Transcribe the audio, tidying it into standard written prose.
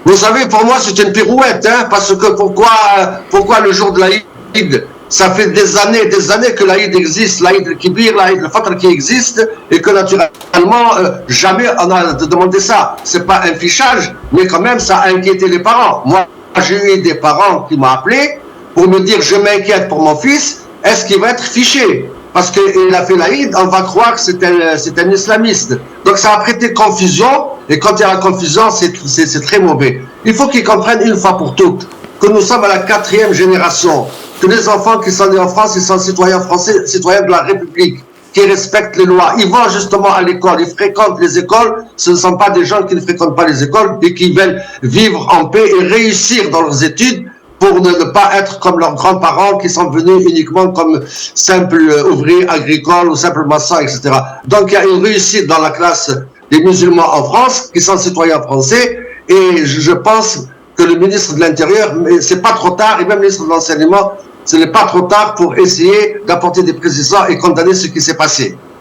Vous savez, pour moi, c'est une pirouette, hein, parce que pourquoi le jour de l'Aïd, ça fait des années que l'Aïd existe, l'Aïd al-Kibir, l'Aïd al-Fatr qui existe, et que naturellement, jamais on a demandé ça. C'est pas un fichage, mais quand même, ça a inquiété les parents. Moi, j'ai eu des parents qui m'ont appelé pour me dire, je m'inquiète pour mon fils, est-ce qu'il va être fiché? Parce qu'il a fait l'Aïd, on va croire que c'est un islamiste. Donc ça a prêté confusion, et quand il y a la confusion, c'est très mauvais. Il faut qu'ils comprennent une fois pour toutes que nous sommes à la 4e génération, que les enfants qui sont nés en France, ils sont citoyens français, citoyens de la République, qui respectent les lois. Ils vont justement à l'école, ils fréquentent les écoles, ce ne sont pas des gens qui ne fréquentent pas les écoles et qui veulent vivre en paix et réussir dans leurs études pour ne pas être comme leurs grands-parents qui sont venus uniquement comme simples ouvriers agricoles ou simples maçons, etc. Donc il y a une réussite dans la classe des musulmans en France qui sont citoyens français et je pense que le ministre de l'Intérieur, mais c'est pas trop tard, et même le ministre de l'Enseignement, ce n'est pas trop tard pour essayer d'apporter des précisions et condamner ce qui s'est passé.